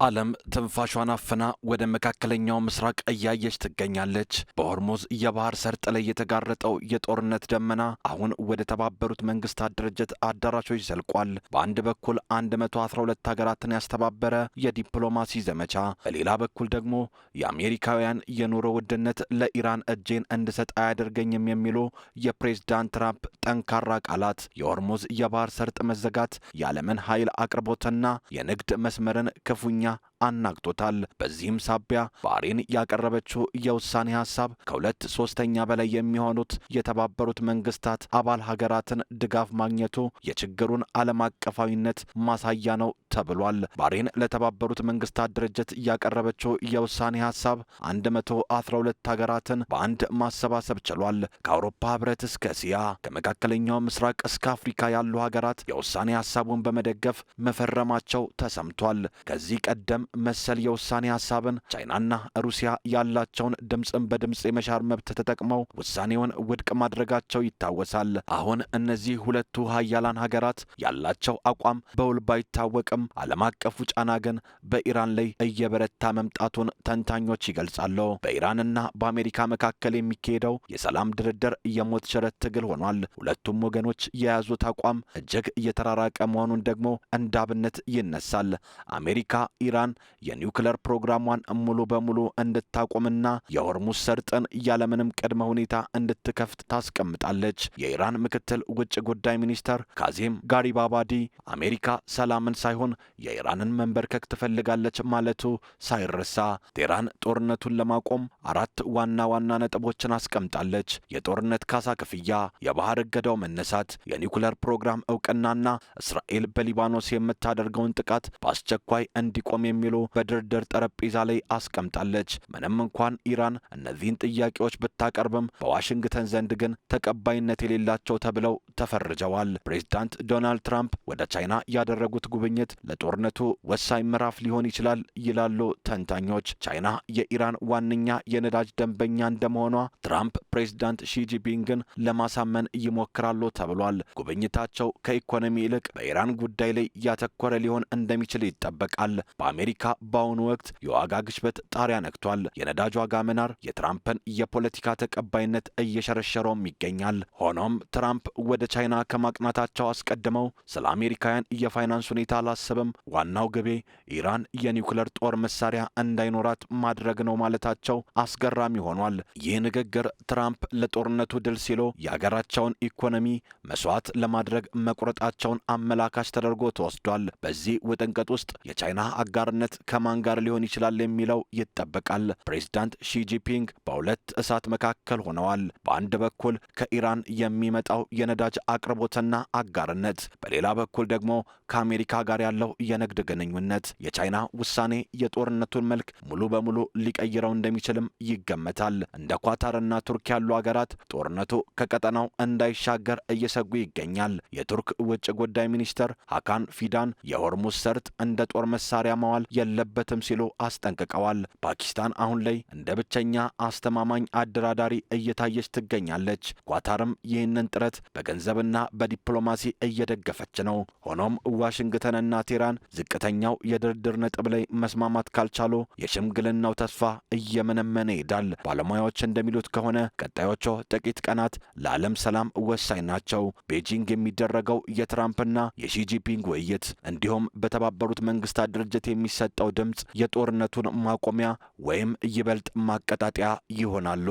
ዓለም ትንፋሿን አፍና ወደ መካከለኛው ምስራቅ እያየች ትገኛለች። በሆርሙዝ የባህር ሰርጥ ላይ የተጋረጠው የጦርነት ደመና አሁን ወደ ተባበሩት መንግስታት ድርጅት አዳራሾች ዘልቋል። በአንድ በኩል 112 ሀገራትን ያስተባበረ የዲፕሎማሲ ዘመቻ፣ በሌላ በኩል ደግሞ የአሜሪካውያን የኑሮ ውድነት ለኢራን እጄን እንድሰጥ አያደርገኝም የሚሉ የፕሬዝዳንት ትራምፕ ጠንካራ ቃላት፣ የሆርሙዝ የባህር ሰርጥ መዘጋት የዓለምን ኃይል አቅርቦትና የንግድ መስመርን ክፉኛ አናግቶታል። በዚህም ሳቢያ ባህሬን ያቀረበችው የውሳኔ ሀሳብ ከ2/3 በላይ የሚሆኑት የተባበሩት መንግስታት አባል ሀገራትን ድጋፍ ማግኘቱ የችግሩን ዓለም አቀፋዊነት ማሳያ ነው ተብሏል። ባህሬን ለተባበሩት መንግስታት ድርጅት ያቀረበችው የውሳኔ ሀሳብ 112 ሀገራትን በአንድ ማሰባሰብ ችሏል። ከአውሮፓ ህብረት እስከ እስያ፣ ከመካከለኛው ምስራቅ እስከ አፍሪካ ያሉ ሀገራት የውሳኔ ሀሳቡን በመደገፍ መፈረማቸው ተሰምቷል። ከዚህ ቀደም መሰል የውሳኔ ሀሳብን ቻይናና ሩሲያ ያላቸውን ድምፅን በድምፅ የመሻር መብት ተጠቅመው ውሳኔውን ውድቅ ማድረጋቸው ይታወሳል። አሁን እነዚህ ሁለቱ ሀያላን ሀገራት ያላቸው አቋም በውል ባይታወቅም ዓለም አቀፉ ጫና ግን በኢራን ላይ እየበረታ መምጣቱን ተንታኞች ይገልጻሉ። በኢራንና በአሜሪካ መካከል የሚካሄደው የሰላም ድርድር የሞት ሽረት ትግል ሆኗል። ሁለቱም ወገኖች የያዙት አቋም እጅግ እየተራራቀ መሆኑን ደግሞ እንደ አብነት ይነሳል። አሜሪካ ኢራን የኒውክሌር ፕሮግራሟን ሙሉ በሙሉ እንድታቆምና የሆርሙዝ ሰርጥን ያለምንም ቅድመ ሁኔታ እንድትከፍት ታስቀምጣለች። የኢራን ምክትል ውጭ ጉዳይ ሚኒስተር ካዚም ጋሪባባዲ አሜሪካ ሰላምን ሳይሆን የኢራንን መንበርከክ ትፈልጋለች ማለቱ ሳይረሳ፣ ቴህራን ጦርነቱን ለማቆም 4 ዋና ዋና ነጥቦችን አስቀምጣለች። የጦርነት ካሳ ክፍያ፣ የባህር እገዳው መነሳት፣ የኒውክሌር ፕሮግራም እውቅናና እስራኤል በሊባኖስ የምታደርገውን ጥቃት በአስቸኳይ እንዲቆም የሚሉ በድርድር ጠረጴዛ ላይ አስቀምጣለች። ምንም እንኳን ኢራን እነዚህን ጥያቄዎች ብታቀርብም በዋሽንግተን ዘንድ ግን ተቀባይነት የሌላቸው ተብለው ተፈርጀዋል። ፕሬዝዳንት ዶናልድ ትራምፕ ወደ ቻይና ያደረጉት ጉብኝት ለጦርነቱ ወሳኝ ምዕራፍ ሊሆን ይችላል ይላሉ ተንታኞች። ቻይና የኢራን ዋነኛ የነዳጅ ደንበኛ እንደመሆኗ ትራምፕ ፕሬዝዳንት ሺጂፒንግን ለማሳመን ይሞክራሉ ተብሏል። ጉብኝታቸው ከኢኮኖሚ ይልቅ በኢራን ጉዳይ ላይ ያተኮረ ሊሆን እንደሚችል ይጠበቃል። በአሜሪካ በአሁኑ ወቅት የዋጋ ግሽበት ጣሪያ ነክቷል። የነዳጅ ዋጋ መናር የትራምፕን የፖለቲካ ተቀባይነት እየሸረሸረውም ይገኛል። ሆኖም ትራምፕ ወደ ቻይና ከማቅናታቸው አስቀድመው ስለ አሜሪካውያን የፋይናንስ ሁኔታ አላስብም፣ ዋናው ግቤ ኢራን የኒውክሌር ጦር መሳሪያ እንዳይኖራት ማድረግ ነው ማለታቸው አስገራሚ ሆኗል። ይህ ንግግር ትራምፕ ለጦርነቱ ድል ሲሉ የሀገራቸውን ኢኮኖሚ መስዋዕት ለማድረግ መቁረጣቸውን አመላካች ተደርጎ ተወስዷል። በዚህ ውጥንቅጥ ውስጥ የቻይና አጋርነት ከማን ጋር ሊሆን ይችላል የሚለው ይጠበቃል። ፕሬዝዳንት ሺጂፒንግ በሁለት እሳት መካከል ሆነዋል። በአንድ በኩል ከኢራን የሚመጣው የነዳጅ አቅርቦትና አጋርነት፣ በሌላ በኩል ደግሞ ከአሜሪካ ጋር ያለው የንግድ ግንኙነት። የቻይና ውሳኔ የጦርነቱን መልክ ሙሉ በሙሉ ሊቀይረው እንደሚችልም ይገመታል። እንደ ኳታርና ቱርክ ያሉ ሀገራት ጦርነቱ ከቀጠናው እንዳይሻገር እየሰጉ ይገኛል። የቱርክ ውጭ ጉዳይ ሚኒስተር ሃካን ፊዳን የሆርሙዝ ሰርጥ እንደ ጦር መሳሪያ መዋል የለበትም ሲሉ አስጠንቅቀዋል። ፓኪስታን አሁን ላይ እንደ ብቸኛ አስተማማኝ አደራዳሪ እየታየች ትገኛለች። ኳታርም ይህንን ጥረት በገንዘብና በዲፕሎማሲ እየደገፈች ነው። ሆኖም ዋሽንግተንና ቴህራን ዝቅተኛው የድርድር ነጥብ ላይ መስማማት ካልቻሉ የሽምግልናው ተስፋ እየመነመነ ይሄዳል። ባለሙያዎች እንደሚሉት ከሆነ ቀጣዮቹ ጥቂት ቀናት ለዓለም ሰላም ወሳኝ ናቸው። ቤጂንግ የሚደረገው የትራምፕና የሺጂፒንግ ውይይት እንዲሁም በተባበሩት መንግስታት ድርጅት የሚሰጠው ድምፅ የጦርነቱን ማቆሚያ ወይም ይበልጥ ማቀጣጠያ ይሆናሉ።